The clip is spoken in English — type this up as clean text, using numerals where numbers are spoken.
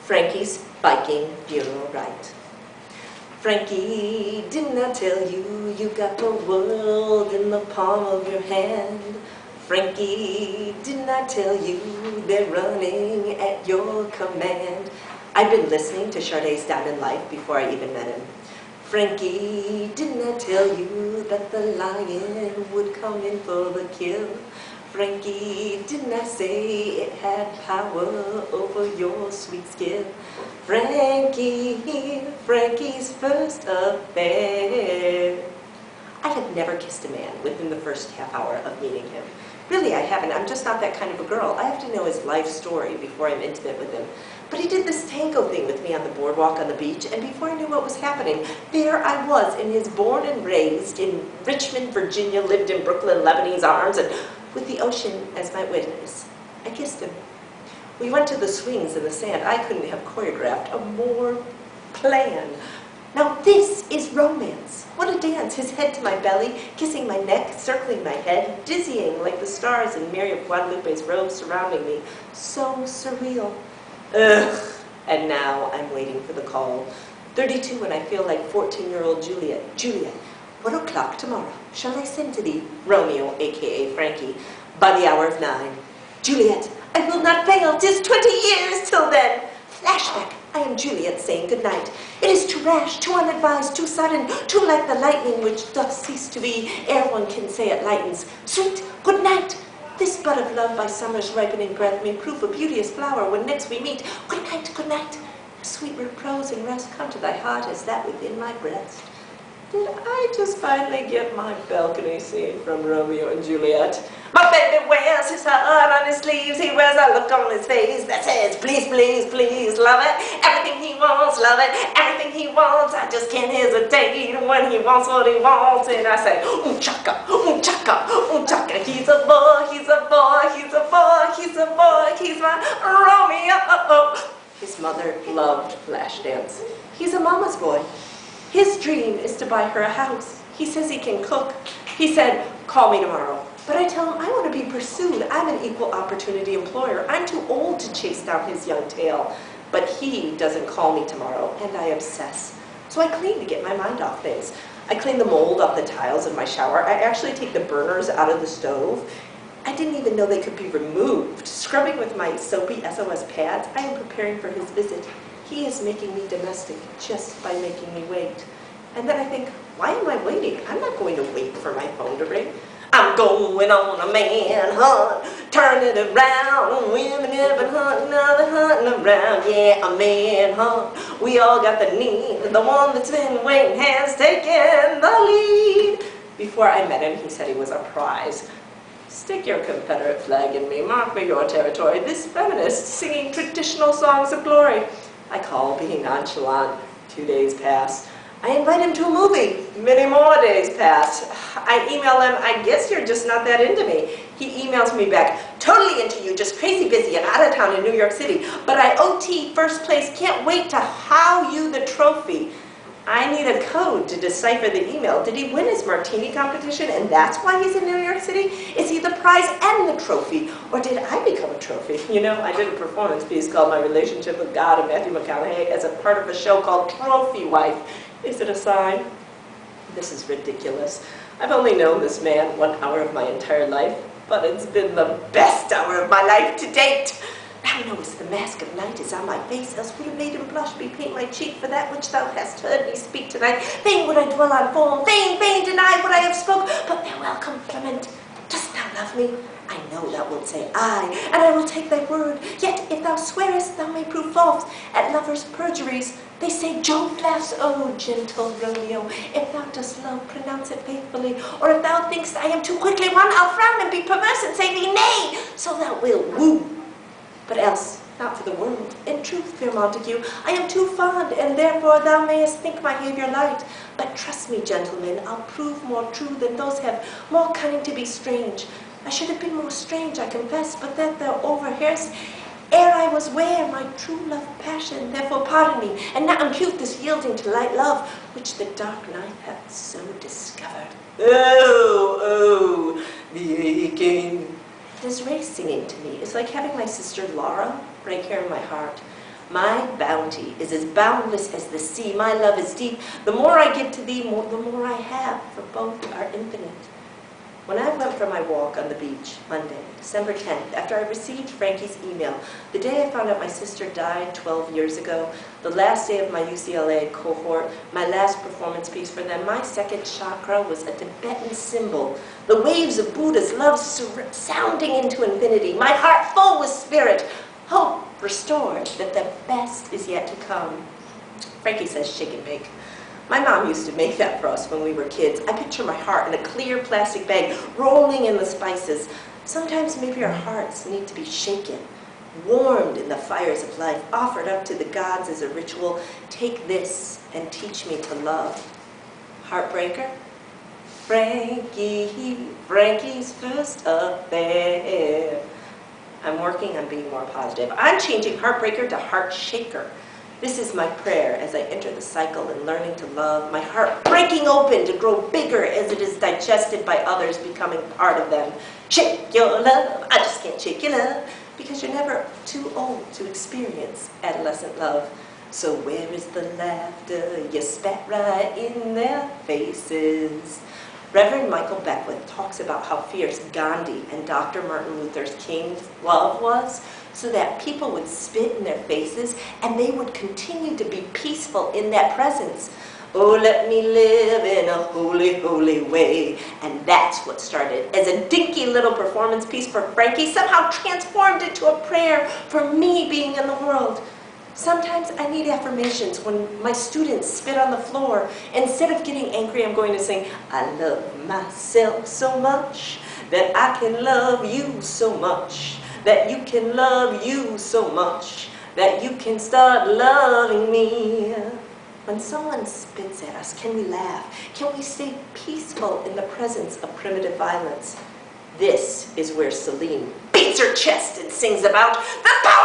Frankie's Viking funeral rite. Frankie, didn't I tell you you got the world in the palm of your hand? Frankie, didn't I tell you they're running at your command? I'd been listening to Sade's Diamond Life before I even met him. Frankie, didn't I tell you that the lion would come in for the kill? Frankie, didn't I say it had power over your sweet skin? Frankie, Frankie's first affair. I had never kissed a man within the first half hour of meeting him. Really, I haven't. I'm just not that kind of a girl. I have to know his life story before I'm intimate with him. But he did this tango thing with me on the boardwalk on the beach, and before I knew what was happening, there I was in his born and raised in Richmond, Virginia, lived in Brooklyn, Lebanese arms, and with the ocean as my witness. I kissed him. We went to the swings in the sand. I couldn't have choreographed a more plan. Now this is romance. What a dance, his head to my belly, kissing my neck, circling my head, dizzying like the stars in Mary of Guadalupe's robe surrounding me. So surreal. Ugh. And now I'm waiting for the call. 32 when I feel like 14-year-old Juliet. Juliet, what o'clock tomorrow shall I send to thee? Romeo, aka Frankie, by the hour of 9. Juliet, I will not fail, 'tis 20 years till then. Flashback, I am Juliet saying good night. It is too rash, too unadvised, too sudden, too like the lightning which doth cease to be, ere one can say it lightens. Sweet, good night. This bud of love by summer's ripening breath may prove a beauteous flower when next we meet. Good night, good night. Sweet repose and rest come to thy heart as that within my breast. Did I just finally get my balcony scene from Romeo and Juliet? My baby wears his heart on his sleeves, he wears a look on his face that says, please, please, please, love it. Everything he wants, love it. Everything he wants, I just can't hesitate when he wants what he wants. And I say, chaka, chaka, chaka. He's a boy, he's a boy, he's a boy, he's a boy, he's my Romeo. His mother loved Flashdance. He's a mama's boy. His dream is to buy her a house. He says he can cook. He said, call me tomorrow. But I tell him I want to be pursued. I'm an equal opportunity employer. I'm too old to chase down his young tail. But he doesn't call me tomorrow, and I obsess. So I clean to get my mind off things. I clean the mold off the tiles in my shower. I actually take the burners out of the stove. I didn't even know they could be removed. Scrubbing with my soapy SOS pads, I am preparing for his visit. He is making me domestic just by making me wait. And then I think, why am I waiting? I'm not going to wait for my phone to ring. I'm going on a man hunt, turn it around. Women have been hunting, now they're hunting around. Yeah, a man hunt. We all got the need. The one that's been waiting has taken the lead. Before I met him, he said he was a prize. Stick your Confederate flag in me, mark me your territory. This feminist singing traditional songs of glory. I call, being nonchalant. 2 days pass. I invite him to a movie. Many more days pass. I email him, I guess you're just not that into me. He emails me back, totally into you, just crazy busy and out of town in New York City. But I OT first place, can't wait to how you the trophy. I need a code to decipher the email. Did he win his martini competition and that's why he's in New York City? Is he the prize and the trophy? Or did I become a trophy? You know, I did a performance piece called My Relationship with God and Matthew McConaughey as a part of a show called Trophy Wife. Is it a sign? This is ridiculous. I've only known this man 1 hour of my entire life, but it's been the best hour of my life to date. Thou knowest the mask of night is on my face, else would have made him blush, bepaint my cheek for that which thou hast heard me speak tonight. Fain would I dwell on form, fain deny what I have spoke, but farewell compliment. Dost thou love me? I know thou wilt say aye, and I will take thy word. Yet if thou swearest, thou may prove false. At lovers' perjuries, they say Jove laughs. Oh, gentle Romeo, if thou dost love, pronounce it faithfully. Or if thou thinkst I am too quickly won, I'll frown and be perverse and say thee nay, so thou wilt woo. But else, not for the world. In truth, fair Montague, I am too fond, and therefore thou mayest think my behavior light. But trust me, gentlemen, I'll prove more true than those have more cunning to be strange. I should have been more strange, I confess, but that thou overhearest ere I was ware my true love passion. Therefore pardon me, and not impute this yielding to light love, which the dark night hath so discovered. Oh, Viking. This race singing to me is like having my sister Laura right here in my heart. My bounty is as boundless as the sea. My love is deep. The more I give to thee, the more I have, for both are infinite. When I went for my walk on the beach Monday, December 10th, after I received Frankie's email, the day I found out my sister died 12 years ago, the last day of my UCLA cohort, my last performance piece for them, my second chakra was a Tibetan symbol, the waves of Buddha's love sounding into infinity, my heart full with spirit, hope restored that the best is yet to come. Frankie says shake and bake. My mom used to make that for us when we were kids. I picture my heart in a clear plastic bag, rolling in the spices. Sometimes maybe our hearts need to be shaken, warmed in the fires of life, offered up to the gods as a ritual. Take this and teach me to love. Heartbreaker? Frankie's first affair. I'm working on being more positive. I'm changing heartbreaker to heart shaker. This is my prayer as I enter the cycle in learning to love, my heart breaking open to grow bigger as it is digested by others, becoming part of them. Shake your love, I just can't shake your love, because you're never too old to experience adolescent love. So where is the laughter? You spat right in their faces. Reverend Michael Beckwith talks about how fierce Gandhi and Dr. Martin Luther King's love was, so that people would spit in their faces and they would continue to be peaceful in that presence. Oh, let me live in a holy, holy way. And that's what started as a dinky little performance piece for Frankie, somehow transformed into a prayer for me being in the world. Sometimes I need affirmations when my students spit on the floor. Instead of getting angry, I'm going to sing, I love myself so much that I can love you so much, that you can love you so much, that you can start loving me. When someone spits at us, can we laugh? Can we stay peaceful in the presence of primitive violence? This is where Celine beats her chest and sings about the power